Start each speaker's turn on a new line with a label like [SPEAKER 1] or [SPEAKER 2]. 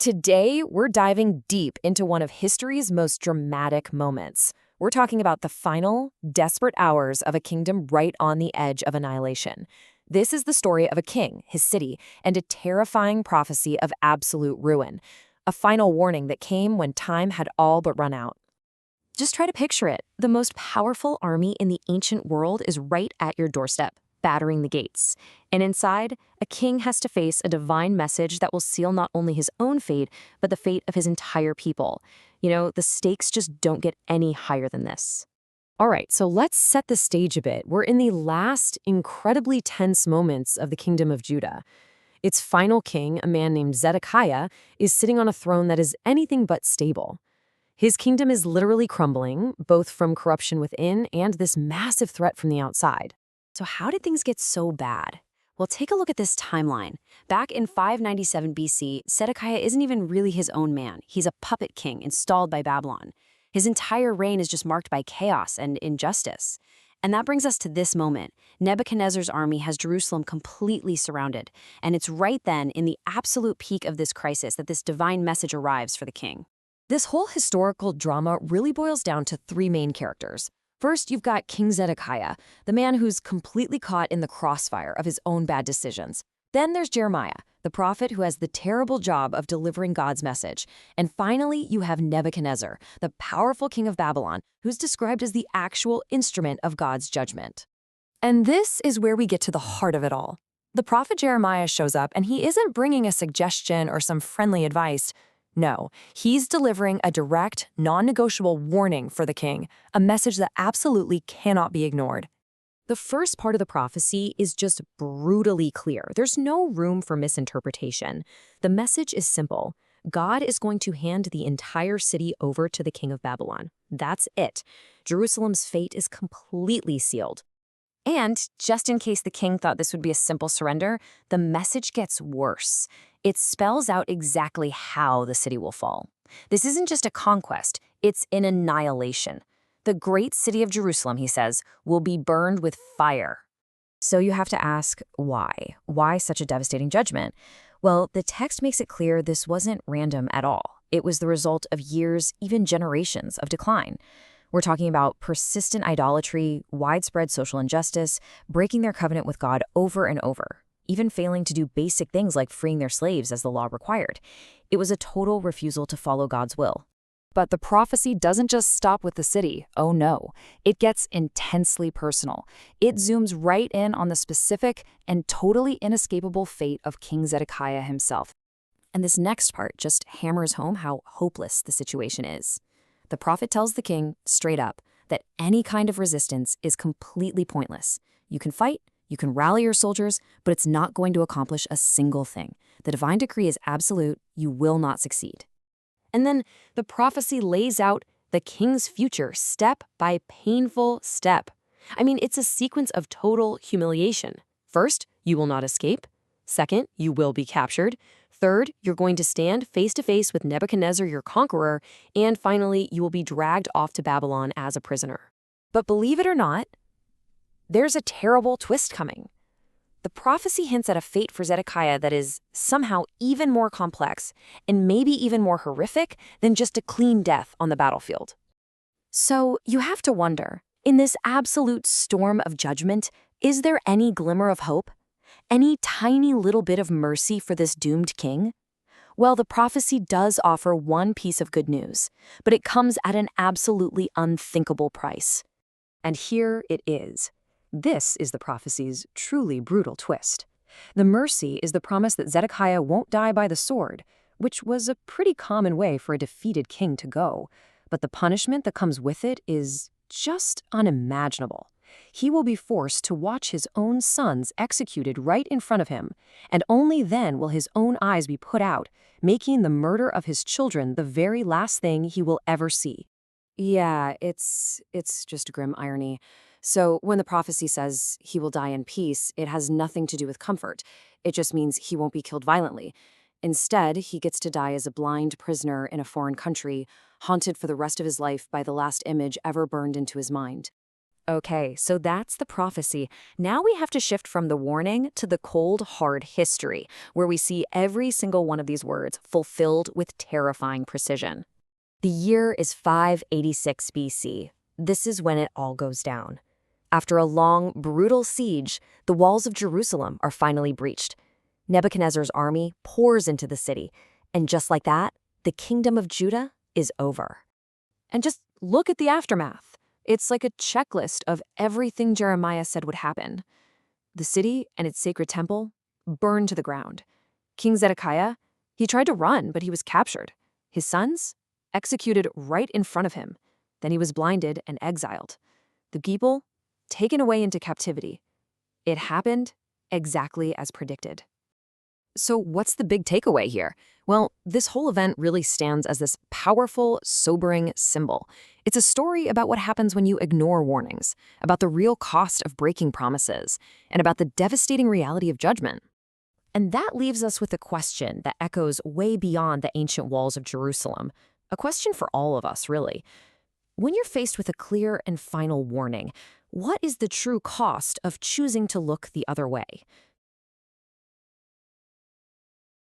[SPEAKER 1] Today, we're diving deep into one of history's most dramatic moments. We're talking about the final, desperate hours of a kingdom right on the edge of annihilation. This is the story of a king, his city, and a terrifying prophecy of absolute ruin. A final warning that came when time had all but run out. Just try to picture it. The most powerful army in the ancient world is right at your doorstep, battering the gates. And inside, a king has to face a divine message that will seal not only his own fate, but the fate of his entire people. The stakes just don't get any higher than this. All right, so let's set the stage a bit. We're in the last incredibly tense moments of the kingdom of Judah. Its final king, a man named Zedekiah, is sitting on a throne that is anything but stable. His kingdom is literally crumbling, both from corruption within and this massive threat from the outside.
[SPEAKER 2] So how did things get so bad? Well, take a look at this timeline. Back in 597 BC, Zedekiah isn't even really his own man. He's a puppet king installed by Babylon. His entire reign is just marked by chaos and injustice. And that brings us to this moment. Nebuchadnezzar's army has Jerusalem completely surrounded. And it's right then, in the absolute peak of this crisis, that this divine message arrives for the king.
[SPEAKER 1] This whole historical drama really boils down to three main characters. First, you've got King Zedekiah, the man who's completely caught in the crossfire of his own bad decisions. Then there's Jeremiah, the prophet who has the terrible job of delivering God's message. And finally, you have Nebuchadnezzar, the powerful king of Babylon, who's described as the actual instrument of God's judgment. And this is where we get to the heart of it all. The prophet Jeremiah shows up, and he isn't bringing a suggestion or some friendly advice. No, he's delivering a direct, non-negotiable warning for the king, a message that absolutely cannot be ignored. The first part of the prophecy is just brutally clear. There's no room for misinterpretation. The message is simple. God is going to hand the entire city over to the king of Babylon. That's it. Jerusalem's fate is completely sealed. And just in case the king thought this would be a simple surrender, the message gets worse. It spells out exactly how the city will fall. This isn't just a conquest, it's an annihilation. The great city of Jerusalem, he says, will be burned with fire. So you have to ask, why? Why such a devastating judgment? Well, the text makes it clear this wasn't random at all. It was the result of years, even generations, of decline. We're talking about persistent idolatry, widespread social injustice, breaking their covenant with God over and over, even failing to do basic things like freeing their slaves as the law required. It was a total refusal to follow God's will. But the prophecy doesn't just stop with the city. Oh no, it gets intensely personal. It zooms right in on the specific and totally inescapable fate of King Zedekiah himself. And this next part just hammers home how hopeless the situation is. The prophet tells the king, straight up, that any kind of resistance is completely pointless. You can fight, you can rally your soldiers, but it's not going to accomplish a single thing. The divine decree is absolute, you will not succeed. And then the prophecy lays out the king's future step by painful step. I mean, it's a sequence of total humiliation. First, you will not escape. Second, you will be captured. Third, you're going to stand face to face with Nebuchadnezzar, your conqueror. And finally, you will be dragged off to Babylon as a prisoner. But believe it or not, there's a terrible twist coming. The prophecy hints at a fate for Zedekiah that is somehow even more complex and maybe even more horrific than just a clean death on the battlefield. So you have to wonder, in this absolute storm of judgment, is there any glimmer of hope? Any tiny little bit of mercy for this doomed king? Well, the prophecy does offer one piece of good news, but it comes at an absolutely unthinkable price. And here it is. This is the prophecy's truly brutal twist. The mercy is the promise that Zedekiah won't die by the sword, which was a pretty common way for a defeated king to go. But the punishment that comes with it is just unimaginable. He will be forced to watch his own sons executed right in front of him, and only then will his own eyes be put out, making the murder of his children the very last thing he will ever see. Yeah, it's just a grim irony. So when the prophecy says he will die in peace, it has nothing to do with comfort. It just means he won't be killed violently. Instead, he gets to die as a blind prisoner in a foreign country, haunted for the rest of his life by the last image ever burned into his mind.
[SPEAKER 2] Okay, so that's the prophecy. Now we have to shift from the warning to the cold, hard history, where we see every single one of these words fulfilled with terrifying precision. The year is 586 BC. This is when it all goes down. After a long, brutal siege, the walls of Jerusalem are finally breached. Nebuchadnezzar's army pours into the city, and just like that, the kingdom of Judah is over. And just look at the aftermath. It's like a checklist of everything Jeremiah said would happen. The city and its sacred temple burned to the ground. King Zedekiah, he tried to run, but he was captured. His sons, executed right in front of him. Then he was blinded and exiled. The people, taken away into captivity. It happened exactly as predicted.
[SPEAKER 1] So what's the big takeaway here? Well, this whole event really stands as this powerful, sobering symbol. It's a story about what happens when you ignore warnings, about the real cost of breaking promises, and about the devastating reality of judgment. And that leaves us with a question that echoes way beyond the ancient walls of Jerusalem. A question for all of us, really. When you're faced with a clear and final warning, what is the true cost of choosing to look the other way?